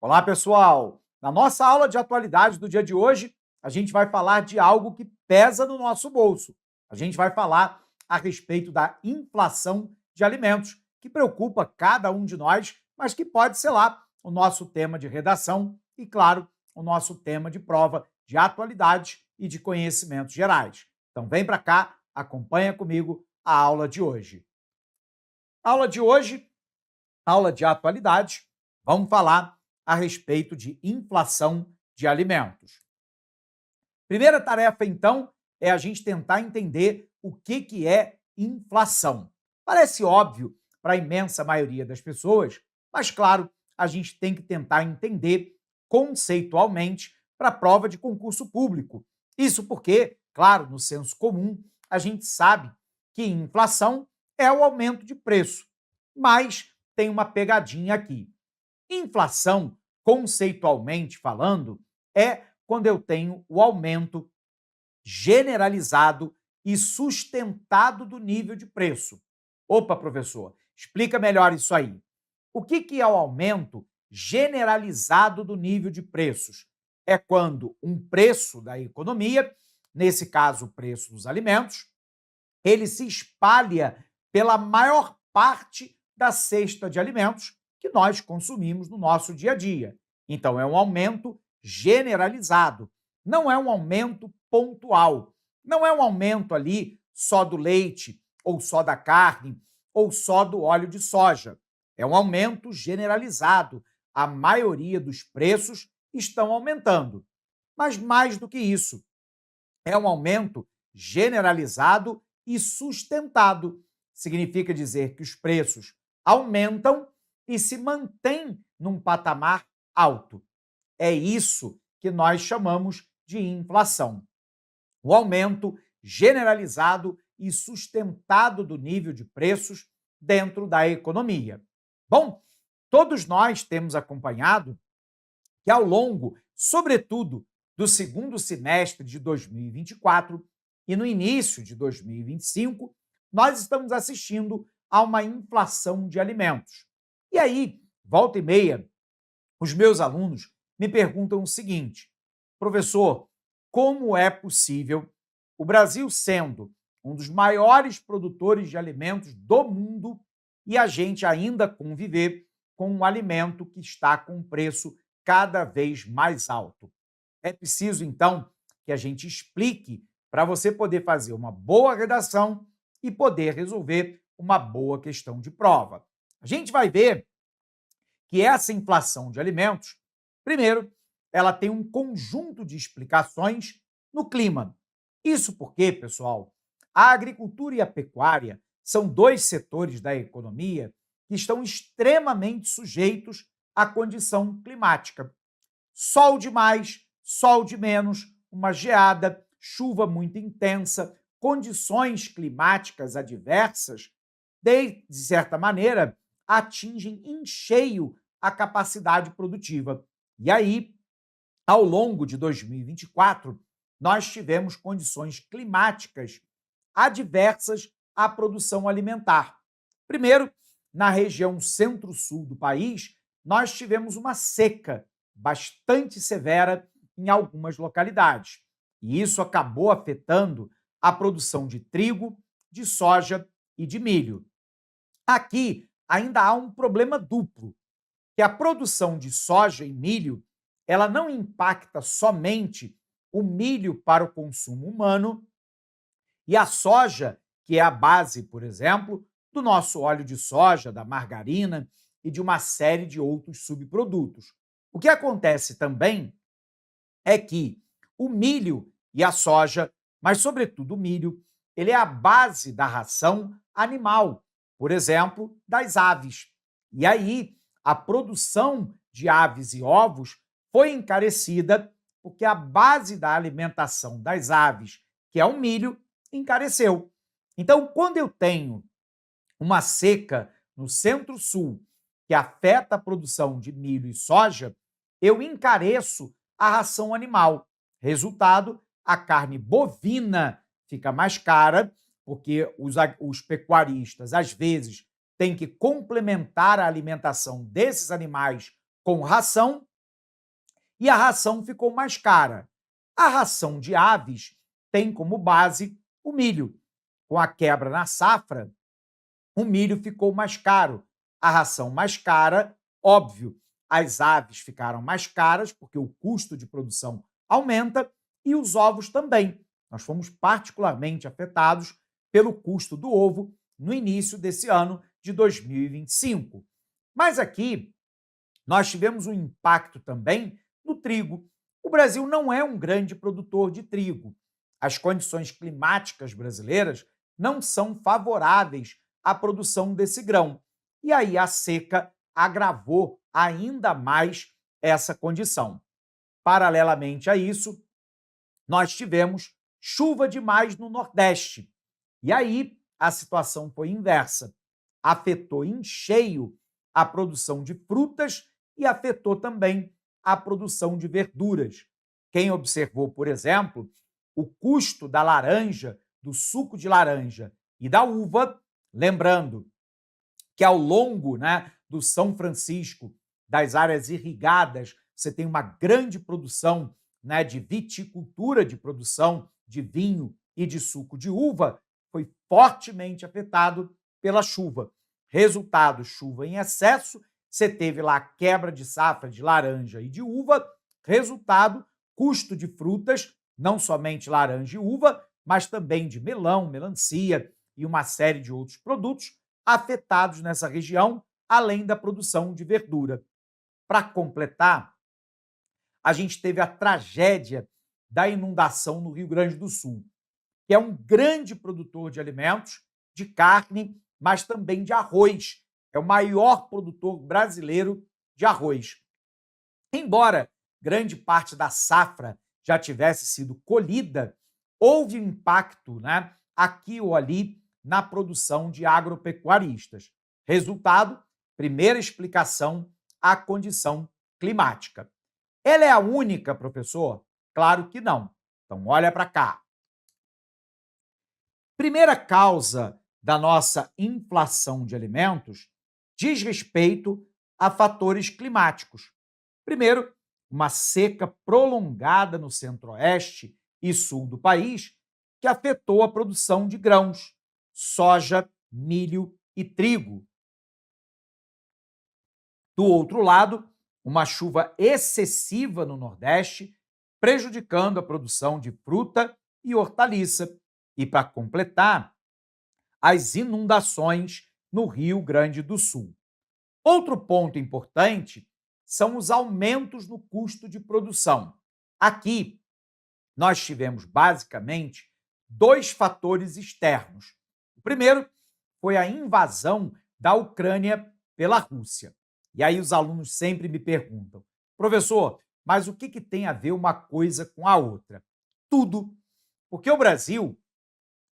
Olá, pessoal! Na nossa aula de atualidades do dia de hoje, a gente vai falar de algo que pesa no nosso bolso. A gente vai falar a respeito da inflação de alimentos, que preocupa cada um de nós, mas que pode ser lá o nosso tema de redação e, claro, o nosso tema de prova de atualidades e de conhecimentos gerais. Então, vem para cá, acompanha comigo a aula de hoje. Aula de hoje, aula de atualidades, vamos falar a respeito de inflação de alimentos. Primeira tarefa, então, é a gente tentar entender o que é inflação. Parece óbvio para a imensa maioria das pessoas, mas, claro, a gente tem que tentar entender conceitualmente para a prova de concurso público. Isso porque, claro, no senso comum, a gente sabe que inflação é o aumento de preço, mas tem uma pegadinha aqui. Inflação, conceitualmente falando, é quando eu tenho o aumento generalizado e sustentado do nível de preço. Opa, professor, explica melhor isso aí. O que é o aumento generalizado do nível de preços? É quando um preço da economia, nesse caso o preço dos alimentos, ele se espalha pela maior parte da cesta de alimentos que nós consumimos no nosso dia a dia. Então, é um aumento generalizado, não é um aumento pontual, não é um aumento ali só do leite, ou só da carne, ou só do óleo de soja. É um aumento generalizado. A maioria dos preços estão aumentando. Mas mais do que isso, é um aumento generalizado e sustentado. Significa dizer que os preços aumentam e se mantêm num patamar alto. É isso que nós chamamos de inflação. O aumento generalizado e sustentado do nível de preços dentro da economia. Bom, todos nós temos acompanhado que ao longo, sobretudo, do segundo semestre de 2024 e no início de 2025, nós estamos assistindo a uma inflação de alimentos. E aí, volta e meia, os meus alunos me perguntam o seguinte: professor, como é possível o Brasil sendo um dos maiores produtores de alimentos do mundo e a gente ainda conviver com um alimento que está com um preço cada vez mais alto? É preciso, então, que a gente explique para você poder fazer uma boa redação e poder resolver uma boa questão de prova. A gente vai ver que essa inflação de alimentos, primeiro, ela tem um conjunto de explicações no clima. Isso porque, pessoal, a agricultura e a pecuária são dois setores da economia que estão extremamente sujeitos à condição climática. Sol demais, sol de menos, uma geada, chuva muito intensa, condições climáticas adversas, de certa maneira, atingem em cheio a capacidade produtiva. E aí, ao longo de 2024, nós tivemos condições climáticas adversas à produção alimentar. Primeiro, na região centro-sul do país, nós tivemos uma seca bastante severa em algumas localidades. E isso acabou afetando a produção de trigo, de soja e de milho. Aqui ainda há um problema duplo, que a produção de soja e milho, ela não impacta somente o milho para o consumo humano e a soja, que é a base, por exemplo, do nosso óleo de soja, da margarina e de uma série de outros subprodutos. O que acontece também é que o milho e a soja, mas sobretudo o milho, ele é a base da ração animal, por exemplo, das aves. E aí, a produção de aves e ovos foi encarecida porque a base da alimentação das aves, que é o milho, encareceu. Então, quando eu tenho uma seca no centro-sul que afeta a produção de milho e soja, eu encareço a ração animal. Resultado, a carne bovina fica mais cara, porque os pecuaristas, às vezes, têm que complementar a alimentação desses animais com ração, e a ração ficou mais cara. A ração de aves tem como base o milho. Com a quebra na safra, o milho ficou mais caro. A ração mais cara, óbvio, as aves ficaram mais caras, porque o custo de produção aumenta, e os ovos também. Nós fomos particularmente afetados pelo custo do ovo no início desse ano de 2025. Mas aqui nós tivemos um impacto também no trigo. O Brasil não é um grande produtor de trigo. As condições climáticas brasileiras não são favoráveis à produção desse grão. E aí a seca agravou ainda mais essa condição. Paralelamente a isso, nós tivemos chuva demais no Nordeste. E aí a situação foi inversa. Afetou em cheio a produção de frutas e afetou também a produção de verduras. Quem observou, por exemplo, o custo da laranja, do suco de laranja e da uva, lembrando que ao longo, do São Francisco, das áreas irrigadas, você tem uma grande produção, de viticultura, de produção de vinho e de suco de uva, foi fortemente afetado pela chuva. Resultado, chuva em excesso, você teve lá quebra de safra de laranja e de uva, resultado, custo de frutas, não somente laranja e uva, mas também de melão, melancia e uma série de outros produtos afetados nessa região, além da produção de verdura. Para completar, a gente teve a tragédia da inundação no Rio Grande do Sul, que é um grande produtor de alimentos, de carne, mas também de arroz. É o maior produtor brasileiro de arroz. Embora grande parte da safra já tivesse sido colhida, houve um impacto, aqui ou ali na produção de agropecuaristas. Resultado, primeira explicação, a condição climática. Ela é a única, professor? Claro que não. Então, olha para cá. Primeira causa da nossa inflação de alimentos diz respeito a fatores climáticos. Primeiro, uma seca prolongada no centro-oeste e sul do país, que afetou a produção de grãos, soja, milho e trigo. Do outro lado, uma chuva excessiva no Nordeste, prejudicando a produção de fruta e hortaliça. E, para completar, as inundações no Rio Grande do Sul. Outro ponto importante são os aumentos no custo de produção. Aqui, nós tivemos basicamente dois fatores externos. O primeiro foi a invasão da Ucrânia pela Rússia. E aí os alunos sempre me perguntam, professor, mas o que tem a ver uma coisa com a outra? Tudo. Porque o Brasil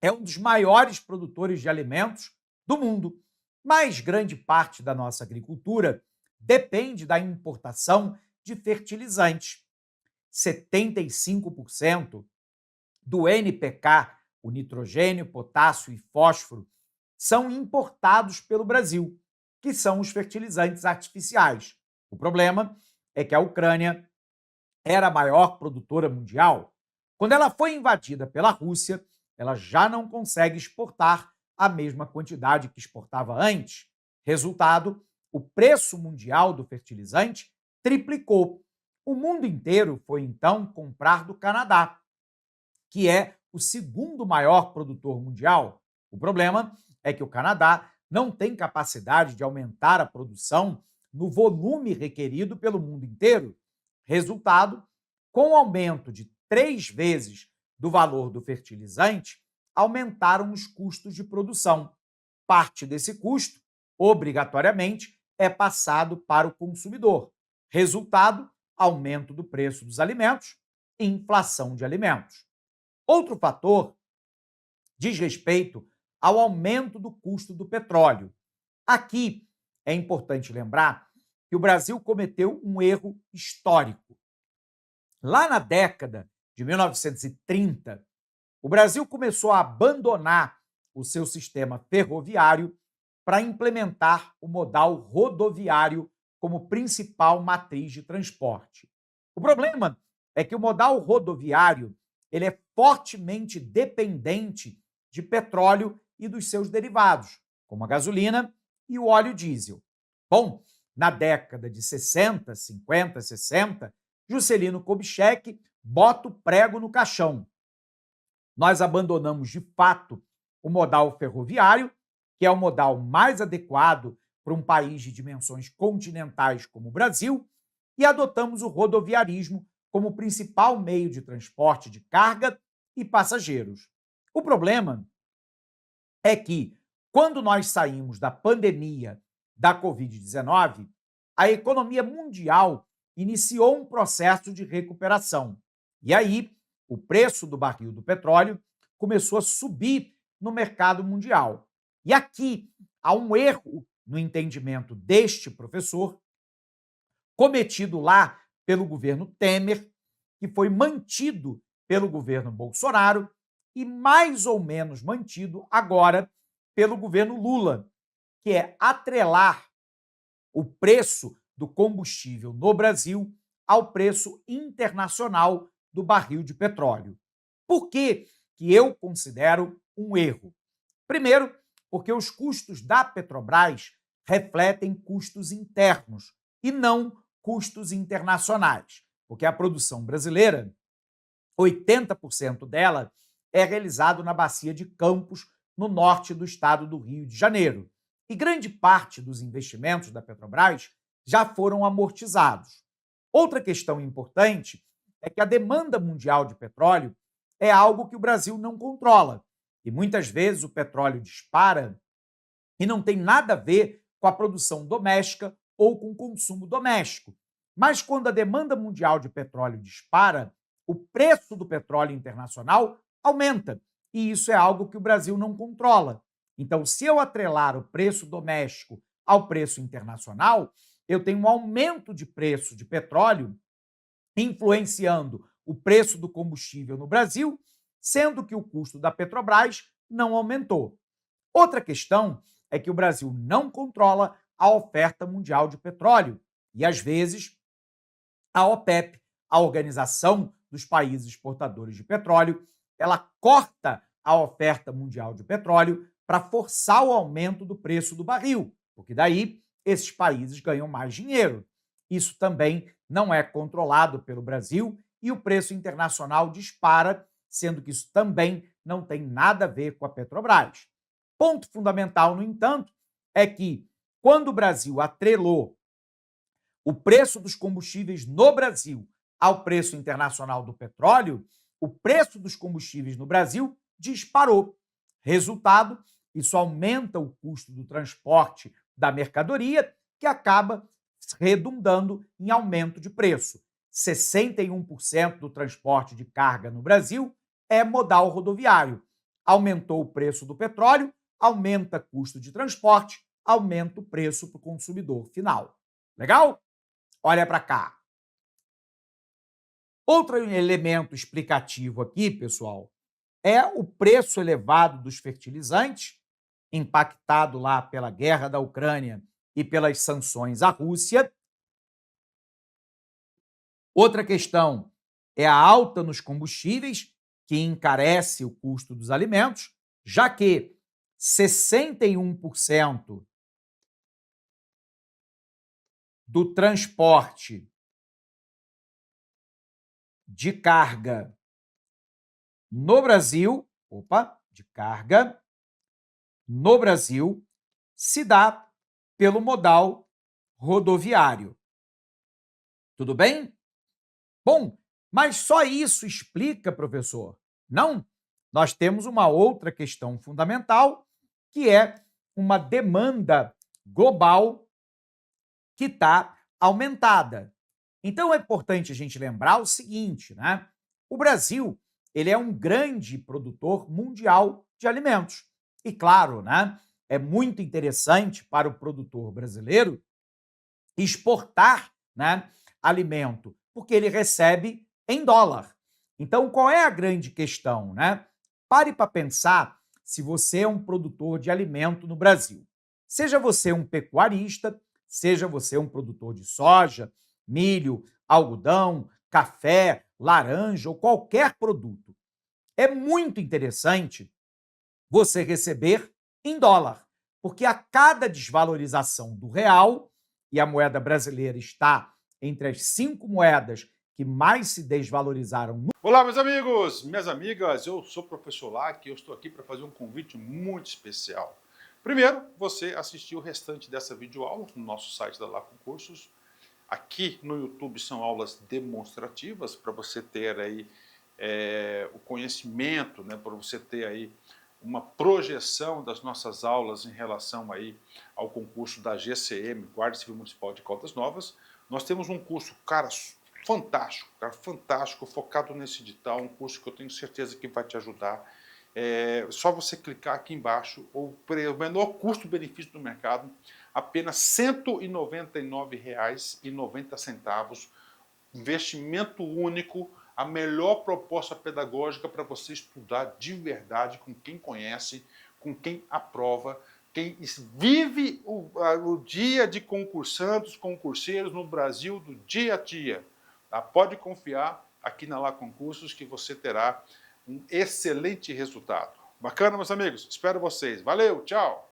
é um dos maiores produtores de alimentos do mundo, mas grande parte da nossa agricultura depende da importação de fertilizantes. 75% do NPK, o nitrogênio, potássio e fósforo, são importados pelo Brasil, que são os fertilizantes artificiais. O problema é que a Ucrânia era a maior produtora mundial. Quando ela foi invadida pela Rússia, ela já não consegue exportar a mesma quantidade que exportava antes. Resultado, o preço mundial do fertilizante triplicou. O mundo inteiro foi, então, comprar do Canadá, que é o segundo maior produtor mundial. O problema é que o Canadá não tem capacidade de aumentar a produção no volume requerido pelo mundo inteiro. Resultado, com o aumento de 3 vezes do valor do fertilizante, aumentaram os custos de produção. Parte desse custo, obrigatoriamente, é passado para o consumidor. Resultado, aumento do preço dos alimentos e inflação de alimentos. Outro fator diz respeito ao aumento do custo do petróleo. Aqui é importante lembrar que o Brasil cometeu um erro histórico. Lá na década de 1930, o Brasil começou a abandonar o seu sistema ferroviário para implementar o modal rodoviário como principal matriz de transporte. O O problema é que o modal rodoviário ele é fortemente dependente de petróleo e dos seus derivados, como a gasolina e o óleo diesel. Bom, na década de 60, 50, 60, Juscelino Kubitschek bota o prego no caixão. Nós abandonamos, de fato, o modal ferroviário, que é o modal mais adequado para um país de dimensões continentais como o Brasil, e adotamos o rodoviarismo como principal meio de transporte de carga e passageiros. O problema é que, quando nós saímos da pandemia da Covid-19, a economia mundial iniciou um processo de recuperação. E aí, o preço do barril do petróleo começou a subir no mercado mundial. E aqui há um erro no entendimento deste professor, cometido lá pelo governo Temer, que foi mantido pelo governo Bolsonaro e mais ou menos mantido agora pelo governo Lula, que é atrelar o preço do combustível no Brasil ao preço internacional do barril de petróleo. Por que eu considero um erro? Primeiro, porque os custos da Petrobras refletem custos internos e não custos internacionais, porque a produção brasileira, 80% dela é realizado na bacia de Campos, no norte do estado do Rio de Janeiro. E grande parte dos investimentos da Petrobras já foram amortizados. Outra questão importante é que a demanda mundial de petróleo é algo que o Brasil não controla. E muitas vezes o petróleo dispara e não tem nada a ver com a produção doméstica ou com o consumo doméstico. Mas quando a demanda mundial de petróleo dispara, o preço do petróleo internacional aumenta. E isso é algo que o Brasil não controla. Então, se eu atrelar o preço doméstico ao preço internacional, eu tenho um aumento de preço de petróleo influenciando o preço do combustível no Brasil, sendo que o custo da Petrobras não aumentou. Outra questão é que o Brasil não controla a oferta mundial de petróleo e, às vezes, a OPEP, a Organização dos Países Exportadores de Petróleo, ela corta a oferta mundial de petróleo para forçar o aumento do preço do barril, porque daí esses países ganham mais dinheiro. Isso também não é controlado pelo Brasil e o preço internacional dispara, sendo que isso também não tem nada a ver com a Petrobras. Ponto fundamental, no entanto, é que quando o Brasil atrelou o preço dos combustíveis no Brasil ao preço internacional do petróleo, o preço dos combustíveis no Brasil disparou. Resultado, isso aumenta o custo do transporte da mercadoria, que acaba redundando em aumento de preço. 61% do transporte de carga no Brasil é modal rodoviário. Aumentou o preço do petróleo, aumenta o custo de transporte, aumenta o preço para o consumidor final. Legal? Olha para cá. Outro elemento explicativo aqui, pessoal, é o preço elevado dos fertilizantes, impactado lá pela guerra da Ucrânia e pelas sanções à Rússia. Outra questão é a alta nos combustíveis, que encarece o custo dos alimentos, já que 61% do transporte de carga no Brasil, se dá pelo modal rodoviário. Tudo bem? Bom, mas só isso explica, professor? Não. Nós temos uma outra questão fundamental, que é uma demanda global que está aumentada. Então é importante a gente lembrar o seguinte, né? O Brasil, ele é um grande produtor mundial de alimentos. E claro, né, é muito interessante para o produtor brasileiro exportar, né, alimento, porque ele recebe em dólar. Então, qual é a grande questão, né? Pare para pensar se você é um produtor de alimento no Brasil. Seja você um pecuarista, seja você um produtor de soja, milho, algodão, café, laranja ou qualquer produto. É muito interessante você receber em dólar, porque a cada desvalorização do real, e a moeda brasileira está entre as 5 moedas que mais se desvalorizaram no... Olá, meus amigos, minhas amigas, eu sou o professor Lac e eu estou aqui para fazer um convite muito especial. Primeiro, você assistir o restante dessa videoaula no nosso site da Lacon Cursos. Aqui no YouTube são aulas demonstrativas para você ter aí o conhecimento, né, para você ter aí uma projeção das nossas aulas em relação aí ao concurso da GCM, Guarda Civil Municipal de Caldas Novas. Nós temos um curso, cara, fantástico, focado nesse edital, um curso que eu tenho certeza que vai te ajudar. Só você clicar aqui embaixo, o menor custo-benefício do mercado, apenas R$ 199,90, investimento único, a melhor proposta pedagógica para você estudar de verdade com quem conhece, com quem aprova, quem vive o dia de concursandos, concurseiros no Brasil do dia a dia. Tá? Pode confiar aqui na Lá Concursos que você terá um excelente resultado. Bacana, meus amigos? Espero vocês. Valeu, tchau!